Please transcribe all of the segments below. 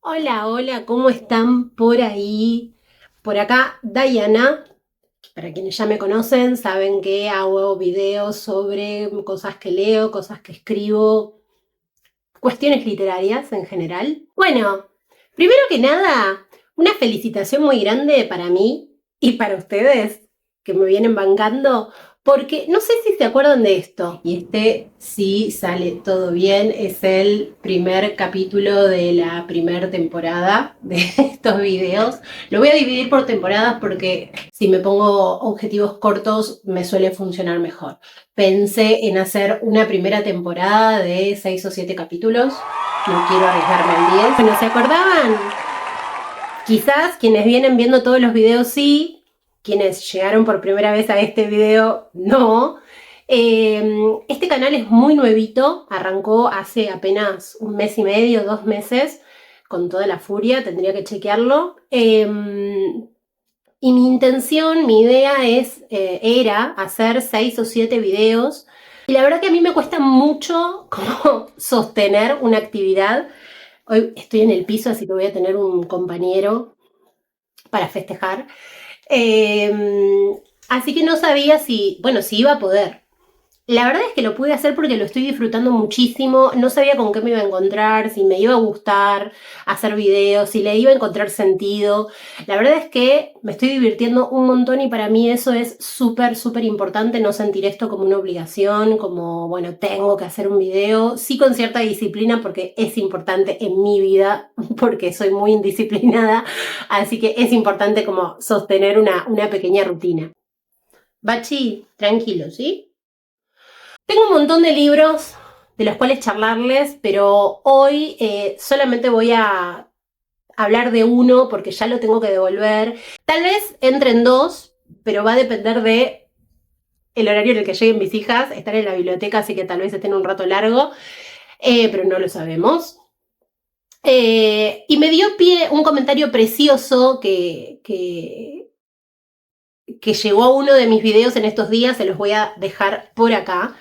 Hola, hola, ¿cómo están por ahí? Por acá, Diana. Para quienes ya me conocen, saben que hago videos sobre cosas que leo, cosas que escribo, cuestiones literarias en general. Bueno, primero que nada, una felicitación muy grande para mí y para ustedes que me vienen bancando, porque no sé si se acuerdan de esto. Y sí sale todo bien, es el primer capítulo de la primera temporada de estos videos. Lo voy a dividir por temporadas porque si me pongo objetivos cortos me suele funcionar mejor. Pensé en hacer una primera temporada de 6 o 7 capítulos. No quiero arriesgarme al 10. Bueno, ¿se acordaban? Quizás quienes vienen viendo todos los videos sí, quienes llegaron por primera vez a este video no. Este canal es muy nuevito, arrancó hace apenas un mes y medio, 2 meses, con toda la furia, tendría que chequearlo. Y mi intención, mi idea era hacer 6 o 7 videos. Y la verdad que a mí me cuesta mucho como sostener una actividad. Hoy estoy en el piso, así que voy a tener un compañero para festejar. Así que no sabía si iba a poder. La verdad es que lo pude hacer porque lo estoy disfrutando muchísimo. No sabía con qué me iba a encontrar, si me iba a gustar hacer videos, si le iba a encontrar sentido. La verdad es que me estoy divirtiendo un montón y para mí eso es súper, súper importante, no sentir esto como una obligación, como, bueno, tengo que hacer un video. Sí, con cierta disciplina porque es importante en mi vida, porque soy muy indisciplinada. Así que es importante como sostener una pequeña rutina. Bachi, tranquilo, ¿sí? Tengo un montón de libros de los cuales charlarles, pero hoy solamente voy a hablar de uno porque ya lo tengo que devolver. Tal vez entren dos, pero va a depender de el horario en el que lleguen mis hijas. Están en la biblioteca, así que tal vez estén un rato largo, pero no lo sabemos. Y me dio pie un comentario precioso que llegó a uno de mis videos en estos días, se los voy a dejar por acá,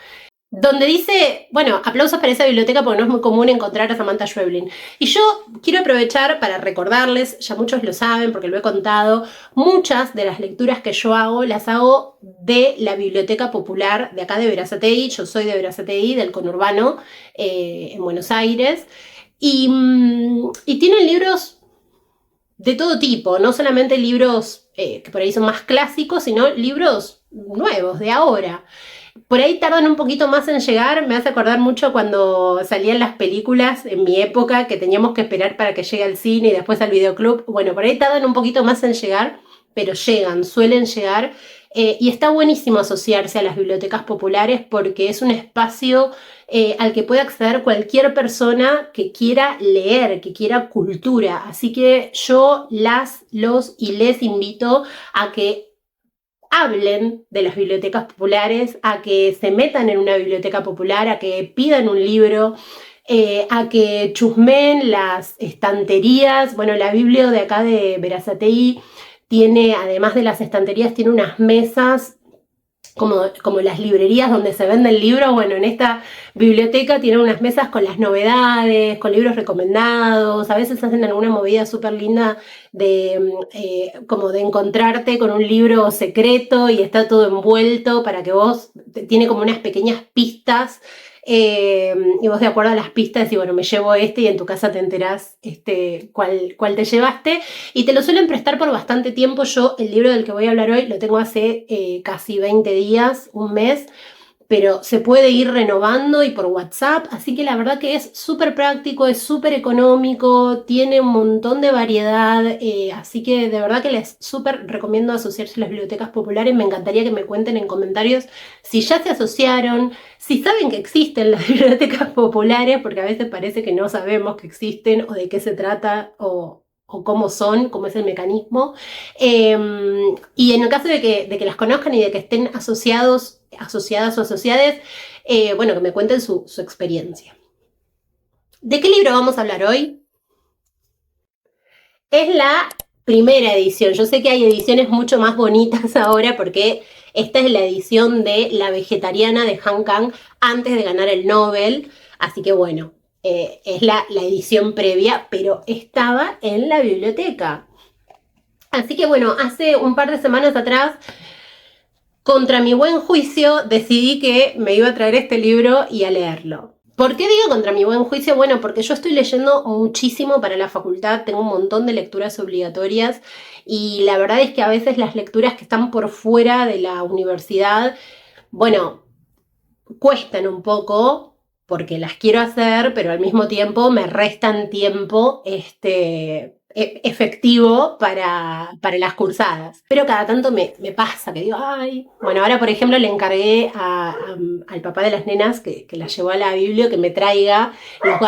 donde dice, bueno, aplausos para esa biblioteca porque no es muy común encontrar a Samantha Schweblin. Y yo quiero aprovechar para recordarles, ya muchos lo saben porque lo he contado, muchas de las lecturas que yo hago las hago de la Biblioteca Popular de acá de Berazategui. Yo soy de Berazategui, del conurbano, en Buenos Aires. Y tienen libros de todo tipo, no solamente libros que por ahí son más clásicos, sino libros nuevos, de ahora. Por ahí tardan un poquito más en llegar, me hace acordar mucho cuando salían las películas en mi época, que teníamos que esperar para que llegue al cine y después al videoclub. Bueno, por ahí tardan un poquito más en llegar, pero llegan, suelen llegar. Y está buenísimo asociarse a las bibliotecas populares porque es un espacio al que puede acceder cualquier persona que quiera leer, que quiera cultura. Así que yo los y les invito a que hablen de las bibliotecas populares, a que se metan en una biblioteca popular, a que pidan un libro, a que chusmen las estanterías. Bueno, la biblio de acá de Berazategui tiene, además de las estanterías, tiene unas mesas como las librerías donde se venden libros. Bueno, en esta biblioteca tienen unas mesas con las novedades, con libros recomendados. A veces hacen alguna movida súper linda como de encontrarte con un libro secreto y está todo envuelto para que vos, tiene como unas pequeñas pistas. Y vos de acuerdo a las pistas y bueno, me llevo y en tu casa te enterás cuál te llevaste, y te lo suelen prestar por bastante tiempo. Yo el libro del que voy a hablar hoy lo tengo hace casi 20 días, un mes, pero se puede ir renovando y por WhatsApp, así que la verdad que es súper práctico, es súper económico, tiene un montón de variedad, así que de verdad que les súper recomiendo asociarse a las bibliotecas populares. Me encantaría que me cuenten en comentarios si ya se asociaron, si saben que existen las bibliotecas populares, porque a veces parece que no sabemos que existen o de qué se trata o cómo son, cómo es el mecanismo. Y en el caso de que las conozcan y de que estén asociadas o asociadas, bueno, que me cuenten su experiencia. ¿De qué libro vamos a hablar hoy? Es la primera edición. Yo sé que hay ediciones mucho más bonitas ahora porque esta es la edición de La vegetariana de Han Kang antes de ganar el Nobel. Así que bueno, es la edición previa, pero estaba en la biblioteca. Así que bueno, hace un par de semanas atrás, contra mi buen juicio, decidí que me iba a traer este libro y a leerlo. ¿Por qué digo contra mi buen juicio? Bueno, porque yo estoy leyendo muchísimo para la facultad, tengo un montón de lecturas obligatorias y la verdad es que a veces las lecturas que están por fuera de la universidad, bueno, cuestan un poco porque las quiero hacer, pero al mismo tiempo me restan tiempo efectivo para las cursadas. Pero cada tanto me pasa que digo, ay, bueno, ahora por ejemplo le encargué al papá de las nenas que las llevó a la Biblia que me traiga los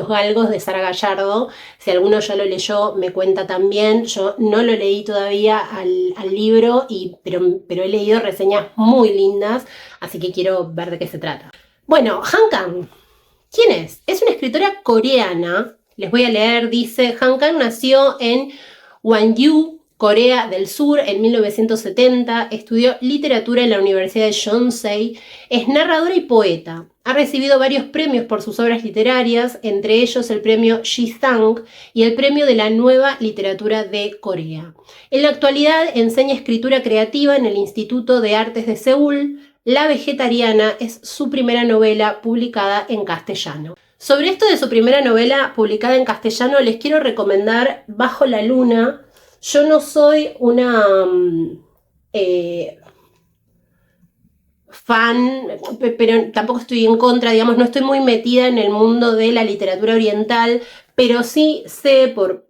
galgos de Sara Gallardo. Si alguno ya lo leyó, me cuenta también. Yo no lo leí todavía al libro, pero he leído reseñas muy lindas, así que quiero ver de qué se trata. Bueno, Han Kang, ¿quién es? Es una escritora coreana. Les voy a leer, dice, Han Kang nació en Gwangju, Corea del Sur, en 1970. Estudió literatura en la Universidad de Yonsei. Es narradora y poeta. Ha recibido varios premios por sus obras literarias, entre ellos el premio Ji-sang y el premio de la Nueva Literatura de Corea. En la actualidad enseña escritura creativa en el Instituto de Artes de Seúl. La vegetariana es su primera novela publicada en castellano. Sobre esto de su primera novela publicada en castellano les quiero recomendar Bajo la Luna. Yo no soy una fan, pero tampoco estoy en contra, digamos, no estoy muy metida en el mundo de la literatura oriental, pero sí sé, porque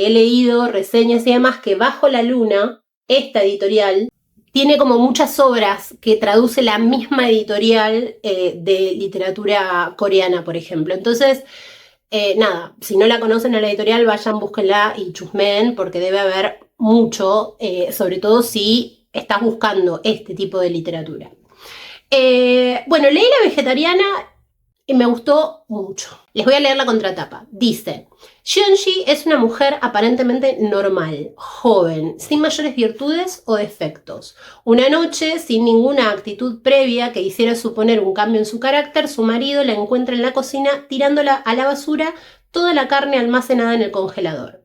he leído reseñas y demás, que Bajo la Luna, esta editorial, tiene como muchas obras que traduce la misma editorial de literatura coreana, por ejemplo. Entonces, nada, si no la conocen a la editorial, vayan, búsquenla y chusmeen, porque debe haber mucho, sobre todo si estás buscando este tipo de literatura. Bueno, leí La vegetariana y me gustó mucho. Les voy a leer la contratapa. Dice, Jeonji es una mujer aparentemente normal, joven, sin mayores virtudes o defectos. Una noche, sin ninguna actitud previa que hiciera suponer un cambio en su carácter, su marido la encuentra en la cocina tirándola a la basura toda la carne almacenada en el congelador.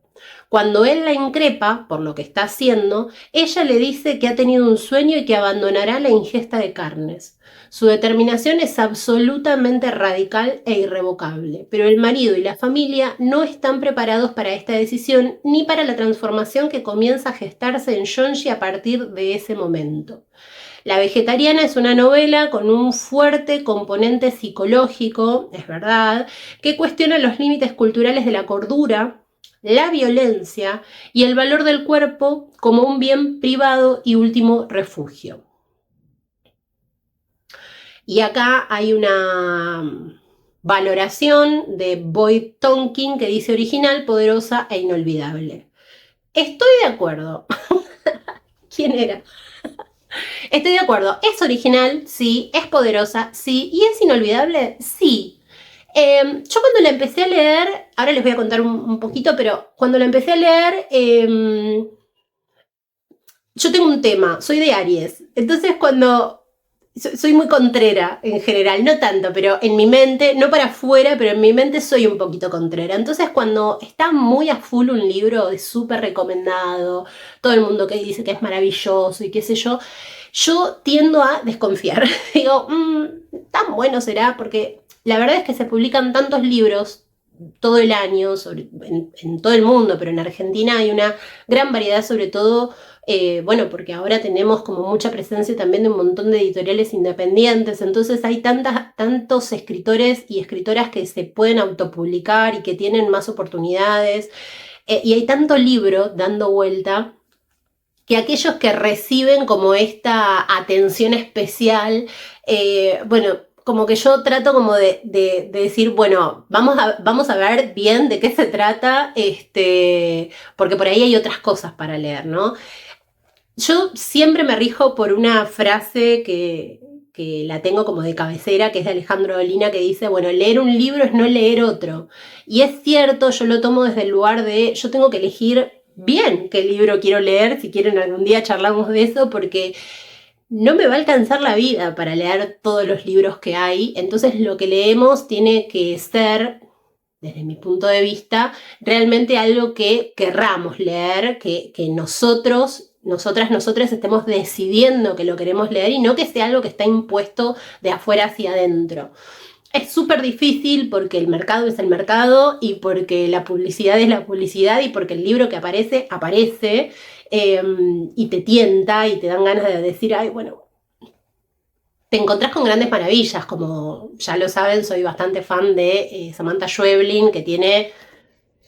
Cuando él la increpa por lo que está haciendo, ella le dice que ha tenido un sueño y que abandonará la ingesta de carnes. Su determinación es absolutamente radical e irrevocable, pero el marido y la familia no están preparados para esta decisión ni para la transformación que comienza a gestarse en Jeonji a partir de ese momento. La vegetariana es una novela con un fuerte componente psicológico, es verdad, que cuestiona los límites culturales de la cordura, la violencia y el valor del cuerpo como un bien privado y último refugio. Y acá hay una valoración de Boyd Tonkin que dice original, poderosa e inolvidable. Estoy de acuerdo. ¿Quién era? Estoy de acuerdo. Es original, sí. Es poderosa, sí. ¿Y es inolvidable? Sí. Yo cuando la empecé a leer, ahora les voy a contar un poquito, pero cuando la empecé a leer, yo tengo un tema, soy de Aries. Entonces soy muy contrera en general, no tanto, pero en mi mente, no para afuera, pero en mi mente soy un poquito contrera. Entonces cuando está muy a full un libro de súper recomendado, todo el mundo que dice que es maravilloso y qué sé yo tiendo a desconfiar. Digo, ¿tan bueno será? Porque la verdad es que se publican tantos libros todo el año, en todo el mundo, pero en Argentina hay una gran variedad, sobre todo, bueno, porque ahora tenemos como mucha presencia también de un montón de editoriales independientes, entonces hay tantos escritores y escritoras que se pueden autopublicar y que tienen más oportunidades, y hay tanto libro dando vuelta, que aquellos que reciben como esta atención especial, bueno, como que yo trato como de decir, bueno, vamos a ver bien de qué se trata, porque por ahí hay otras cosas para leer, ¿no? Yo siempre me rijo por una frase que la tengo como de cabecera, que es de Alejandro Dolina, que dice, bueno, leer un libro es no leer otro. Y es cierto, yo lo tomo desde el lugar de, yo tengo que elegir bien qué libro quiero leer, si quieren algún día charlamos de eso, porque no me va a alcanzar la vida para leer todos los libros que hay, entonces lo que leemos tiene que ser desde mi punto de vista, realmente algo que querramos leer, que nosotros, nosotras estemos decidiendo que lo queremos leer y no que sea algo que está impuesto de afuera hacia adentro. Es súper difícil porque el mercado es el mercado y porque la publicidad es la publicidad y porque el libro que aparece, aparece y te tienta y te dan ganas de decir, ay, bueno, te encontrás con grandes maravillas, como ya lo saben, soy bastante fan de Samantha Schweblin, que tiene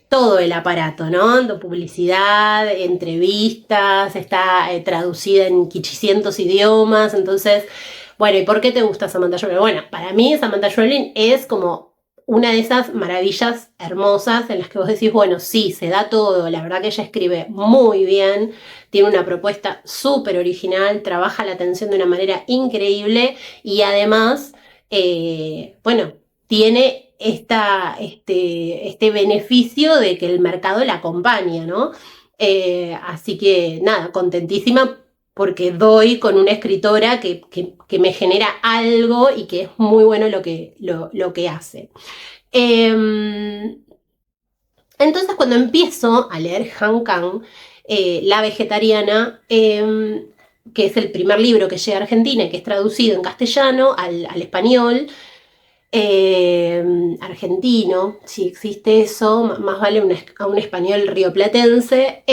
todo el aparato, ¿no? De publicidad, entrevistas, está traducida en quichicientos idiomas, entonces, bueno, ¿y por qué te gusta Samantha Schweblin? Bueno, para mí Samantha Schweblin es como una de esas maravillas hermosas en las que vos decís, bueno, sí, se da todo, la verdad que ella escribe muy bien, tiene una propuesta súper original, trabaja la atención de una manera increíble y además, bueno, tiene este beneficio de que el mercado la acompaña, ¿no? Así que nada, contentísima porque doy con una escritora que me genera algo y que es muy bueno lo que hace. Entonces cuando empiezo a leer Han Kang, La vegetariana, que es el primer libro que llega a Argentina y que es traducido en castellano al español, argentino, si existe eso, más vale a un español rioplatense,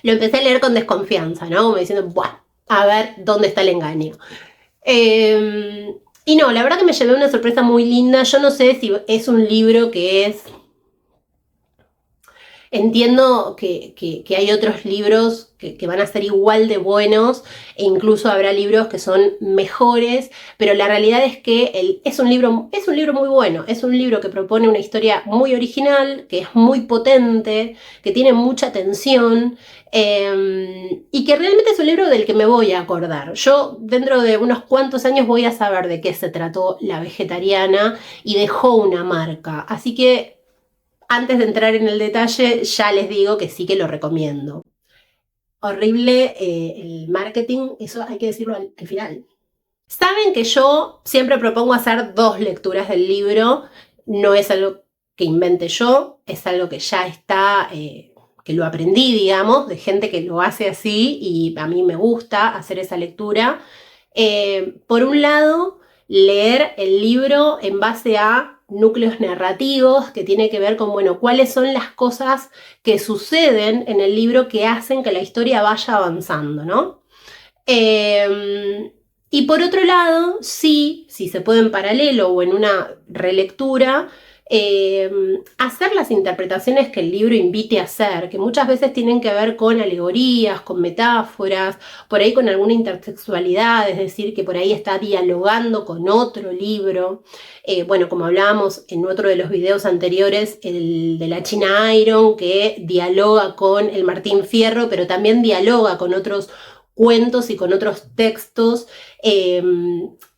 lo empecé a leer con desconfianza, ¿no? Como diciendo, ¡buah! A ver dónde está el engaño. Y no, la verdad que me llevé una sorpresa muy linda. Yo no sé si es un libro que es... Entiendo que hay otros libros que van a ser igual de buenos e incluso habrá libros que son mejores, pero la realidad es que es un libro muy bueno, es un libro que propone una historia muy original, que es muy potente, que tiene mucha tensión y que realmente es un libro del que me voy a acordar. Yo dentro de unos cuantos años voy a saber de qué se trató La vegetariana y dejó una marca, así que antes de entrar en el detalle, ya les digo que sí que lo recomiendo. Horrible el marketing, eso hay que decirlo al final. Saben que yo siempre propongo hacer 2 lecturas del libro, no es algo que invente yo, es algo que ya está, que lo aprendí, digamos, de gente que lo hace así y a mí me gusta hacer esa lectura. Por un lado, leer el libro en base a núcleos narrativos que tiene que ver con, bueno, cuáles son las cosas que suceden en el libro que hacen que la historia vaya avanzando, ¿no? Y por otro lado, sí, si se puede en paralelo o en una relectura, hacer las interpretaciones que el libro invite a hacer, que muchas veces tienen que ver con alegorías, con metáforas, por ahí con alguna intersexualidad, es decir, que por ahí está dialogando con otro libro. Bueno, como hablábamos en otro de los videos anteriores, el de la China Iron, que dialoga con el Martín Fierro, pero también dialoga con otros cuentos y con otros textos,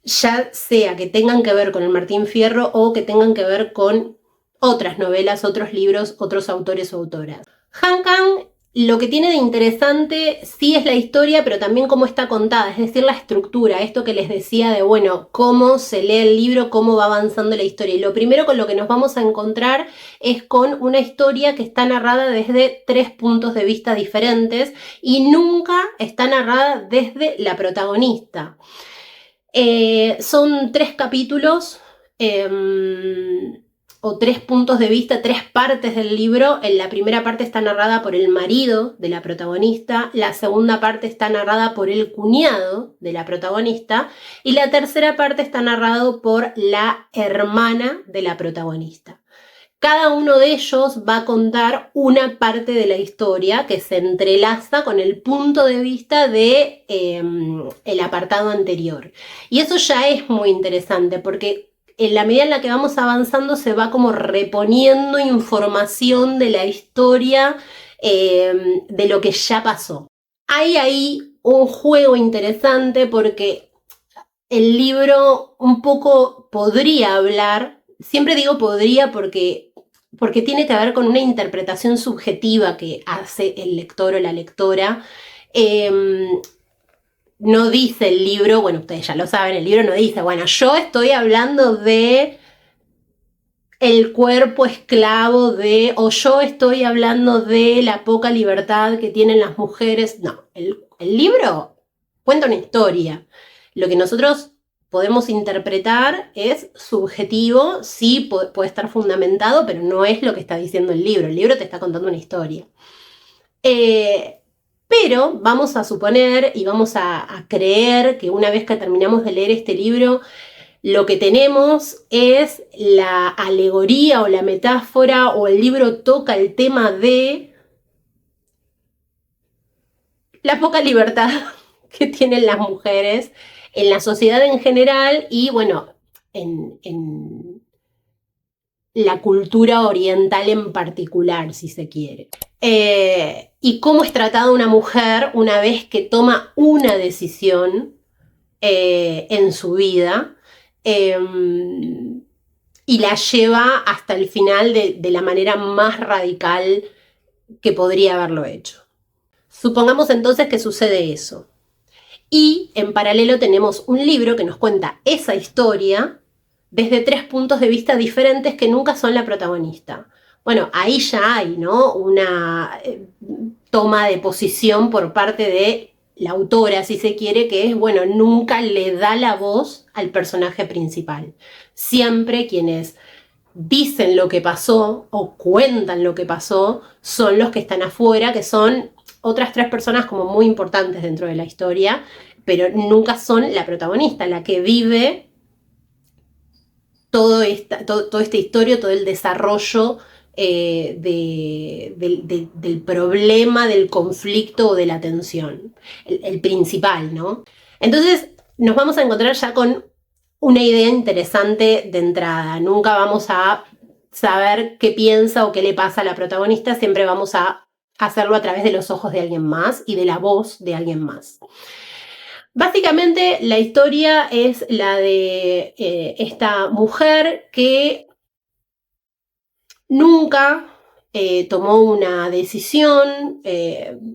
ya sea que tengan que ver con el Martín Fierro o que tengan que ver con otras novelas, otros libros, otros autores o autoras. Han Kang lo que tiene de interesante sí es la historia, pero también cómo está contada, es decir, la estructura, esto que les decía de, bueno, cómo se lee el libro, cómo va avanzando la historia. Y lo primero con lo que nos vamos a encontrar es con una historia que está narrada desde 3 puntos de vista diferentes y nunca está narrada desde la protagonista. Son 3 capítulos o 3 puntos de vista, 3 partes del libro. En la primera parte está narrada por el marido de la protagonista, la segunda parte está narrada por el cuñado de la protagonista y la tercera parte está narrado por la hermana de la protagonista. Cada uno de ellos va a contar una parte de la historia que se entrelaza con el punto de vista de el apartado anterior. Y eso ya es muy interesante porque en la medida en la que vamos avanzando se va como reponiendo información de la historia de lo que ya pasó. Hay ahí un juego interesante porque el libro un poco podría hablar, siempre digo podría porque tiene que ver con una interpretación subjetiva que hace el lector o la lectora. No dice el libro, bueno, ustedes ya lo saben, el libro no dice, bueno, yo estoy hablando de el cuerpo esclavo de, o yo estoy hablando de la poca libertad que tienen las mujeres. No, el libro cuenta una historia. Lo que nosotros podemos interpretar es subjetivo, sí puede estar fundamentado, pero no es lo que está diciendo el libro. El libro te está contando una historia. Pero vamos a suponer y vamos a creer que una vez que terminamos de leer este libro, lo que tenemos es la alegoría o la metáfora, o el libro toca el tema de la poca libertad que tienen las mujeres en la sociedad en general y, bueno, en la cultura oriental en particular, si se quiere. Y cómo es tratada una mujer una vez que toma una decisión en su vida y la lleva hasta el final de la manera más radical que podría haberlo hecho. Supongamos entonces que sucede eso. Y en paralelo tenemos un libro que nos cuenta esa historia desde 3 puntos de vista diferentes que nunca son la protagonista. Bueno, ahí ya hay, ¿no?, una toma de posición por parte de la autora, si se quiere, que es, bueno, nunca le da la voz al personaje principal. Siempre quienes dicen lo que pasó o cuentan lo que pasó son los que están afuera, que son otras 3 personas como muy importantes dentro de la historia, pero nunca son la protagonista, la que vive todo esta historia, todo el desarrollo del problema, del conflicto o de la tensión, el principal, ¿no? Entonces nos vamos a encontrar ya con una idea interesante de entrada. Nunca vamos a saber qué piensa o qué le pasa a la protagonista, siempre vamos a hacerlo a través de los ojos de alguien más y de la voz de alguien más. Básicamente la historia es la de esta mujer que nunca tomó una decisión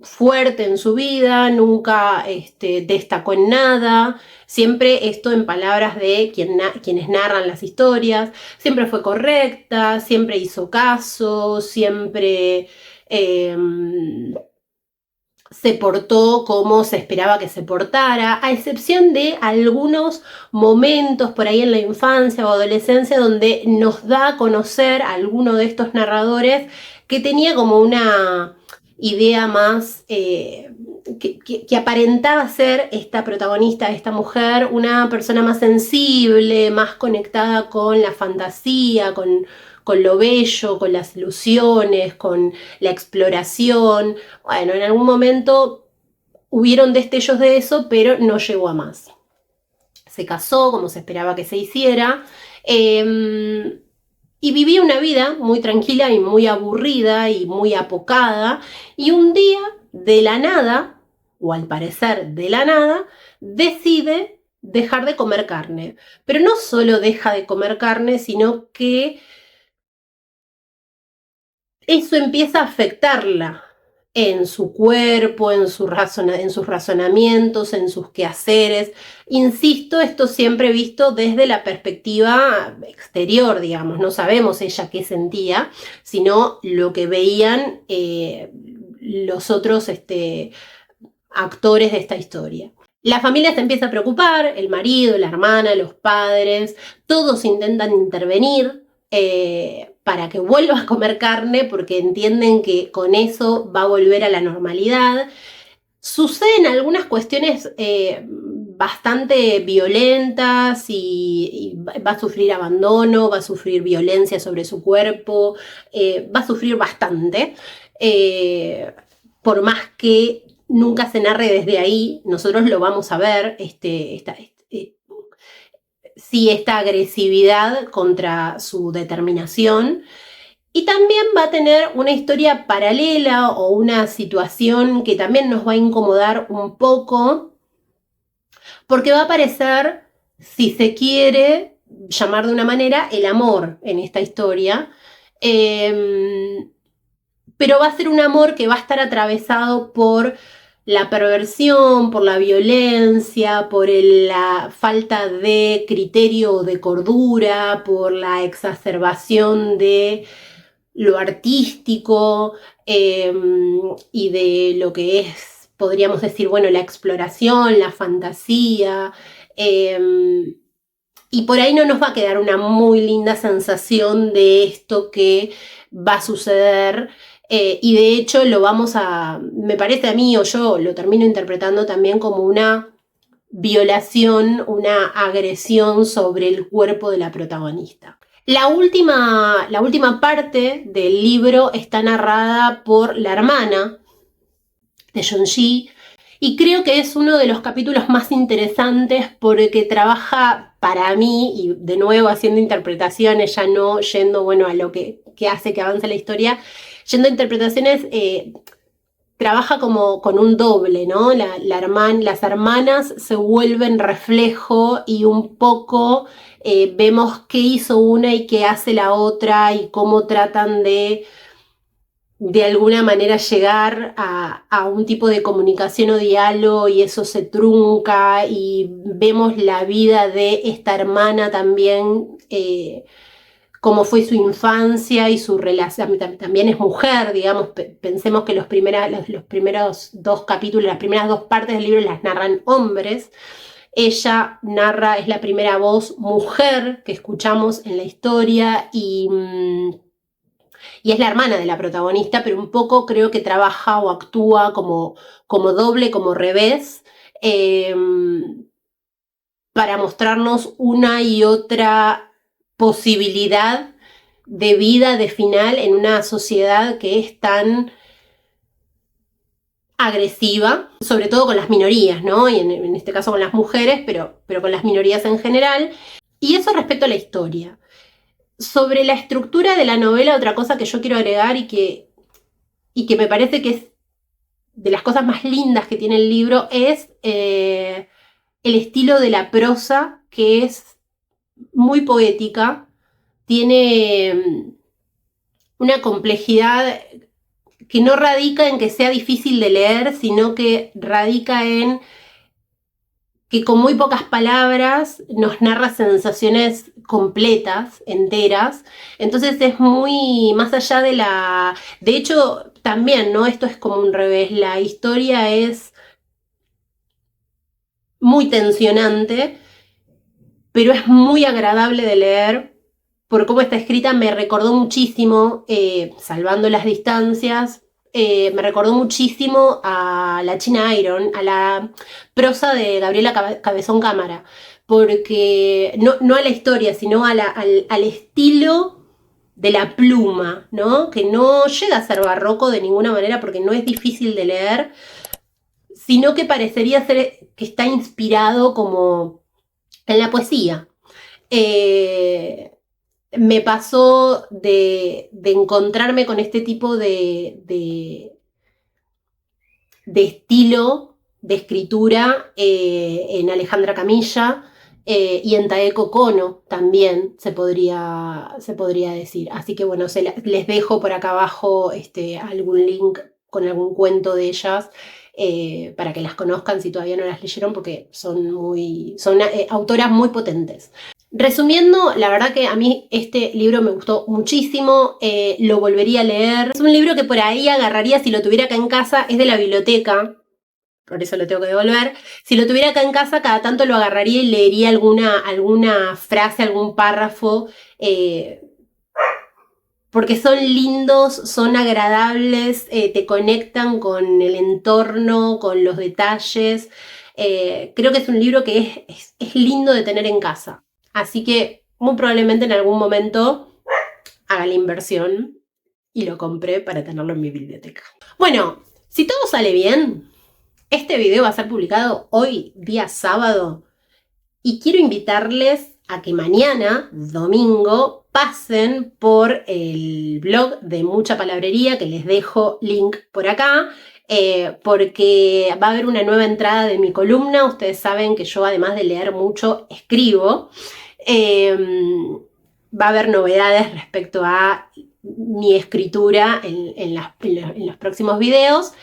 fuerte en su vida, nunca destacó en nada, siempre esto en palabras de quienes narran las historias, siempre fue correcta, siempre hizo caso, siempre se portó como se esperaba que se portara, a excepción de algunos momentos por ahí en la infancia o adolescencia donde nos da a conocer a alguno de estos narradores que tenía como una idea más que aparentaba ser esta protagonista, esta mujer, una persona más sensible, más conectada con la fantasía, con lo bello, con las ilusiones, con la exploración. Bueno, en algún momento hubieron destellos de eso, pero no llegó a más. Se casó como se esperaba que se hiciera y vivía una vida muy tranquila y muy aburrida y muy apocada, y un día, de la nada, o al parecer de la nada, decide dejar de comer carne. Pero no solo deja de comer carne, sino que eso empieza a afectarla en su cuerpo, en sus razonamientos, en sus quehaceres. Insisto, esto siempre visto desde la perspectiva exterior, digamos. No sabemos ella qué sentía, sino lo que veían los otros actores de esta historia. La familia se empieza a preocupar, el marido, la hermana, los padres, todos intentan intervenir para que vuelva a comer carne porque entienden que con eso va a volver a la normalidad. Suceden algunas cuestiones bastante violentas y va a sufrir abandono, va a sufrir violencia sobre su cuerpo, va a sufrir bastante. Por más que nunca se narre desde ahí, nosotros lo vamos a ver, esta agresividad contra su determinación. Y también va a tener una historia paralela o una situación que también nos va a incomodar un poco, porque va a aparecer, si se quiere llamar de una manera, el amor en esta historia. Pero va a ser un amor que va a estar atravesado por la perversión, por la violencia, por la falta de criterio o de cordura, por la exacerbación de lo artístico y de lo que es, podríamos decir, bueno, la exploración, la fantasía. Y por ahí no nos va a quedar una muy linda sensación de esto que va a suceder. Y de hecho lo vamos a, me parece a mí, o yo lo termino interpretando también como una violación, una agresión sobre el cuerpo de la protagonista. La última parte del libro está narrada por la hermana de Jeonji, y creo que es uno de los capítulos más interesantes porque trabaja para mí, y de nuevo haciendo interpretaciones, ya no yendo, bueno, a lo que hace que avance la historia, yendo a interpretaciones, trabaja como con un doble, ¿no? Las hermanas se vuelven reflejo y un poco vemos qué hizo una y qué hace la otra y cómo tratan de alguna manera llegar a un tipo de comunicación o diálogo, y eso se trunca y vemos la vida de esta hermana también, cómo fue su infancia y su relación. También es mujer, digamos, pensemos que los primeros dos capítulos, las primeras dos partes del libro las narran hombres. Ella narra, es la primera voz mujer que escuchamos en la historia, y es la hermana de la protagonista, pero un poco creo que trabaja o actúa como doble, como revés, para mostrarnos una y otra posibilidad de vida, de final, en una sociedad que es tan agresiva, sobre todo con las minorías, ¿no? Y en este caso con las mujeres, pero con las minorías en general. Y eso respecto a la historia. Sobre la estructura de la novela, otra cosa que yo quiero agregar y que me parece que es de las cosas más lindas que tiene el libro es el estilo de la prosa, que es muy poética, tiene una complejidad que no radica en que sea difícil de leer, sino que radica en que con muy pocas palabras nos narra sensaciones completas, enteras. Entonces es muy más allá de la... De hecho, también, ¿no? Esto es como un revés. La historia es muy tensionante, pero es muy agradable de leer. Por cómo está escrita me recordó muchísimo, salvando las distancias, me recordó muchísimo a la China Iron, a la prosa de Gabriela Cabezón Cámara, porque no a la historia, sino al estilo de la pluma, ¿no? Que no llega a ser barroco de ninguna manera porque no es difícil de leer, sino que parecería ser que está inspirado como en la poesía. Me pasó de encontrarme con este tipo de estilo de escritura en Alejandra Camilla y en Taeko Kono también se podría decir. Así que bueno, les dejo por acá abajo algún link con algún cuento de ellas para que las conozcan si todavía no las leyeron, porque son autoras muy potentes. Resumiendo, la verdad que a mí este libro me gustó muchísimo, lo volvería a leer. Es un libro que por ahí agarraría si lo tuviera acá en casa, es de la biblioteca, por eso lo tengo que devolver. Si lo tuviera acá en casa, cada tanto lo agarraría y leería alguna frase, algún párrafo, porque son lindos, son agradables, te conectan con el entorno, con los detalles. Creo que es un libro que es lindo de tener en casa. Así que muy probablemente en algún momento haga la inversión y lo compré para tenerlo en mi biblioteca. Bueno, si todo sale bien, este video va a ser publicado hoy, día sábado, y quiero invitarles a que mañana, domingo, pasen por el blog de Mucha Palabrería, que les dejo link por acá, porque va a haber una nueva entrada de mi columna. Ustedes saben que yo, además de leer mucho, escribo. va a haber novedades respecto a mi escritura en los próximos videos.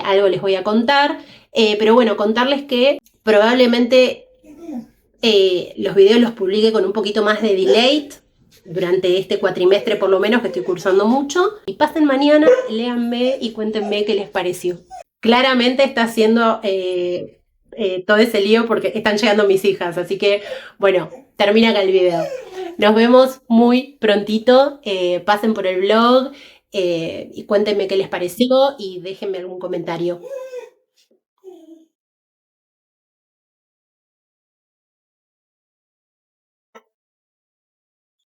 Algo les voy a contar. Pero bueno, contarles que probablemente los videos los publique con un poquito más de delay durante este cuatrimestre por lo menos, que estoy cursando mucho. Y pasen mañana, léanme y cuéntenme qué les pareció. Claramente está haciendo todo ese lío porque están llegando mis hijas, así que bueno, termina acá el video. Nos vemos muy prontito, pasen por el blog y cuéntenme qué les pareció y déjenme algún comentario.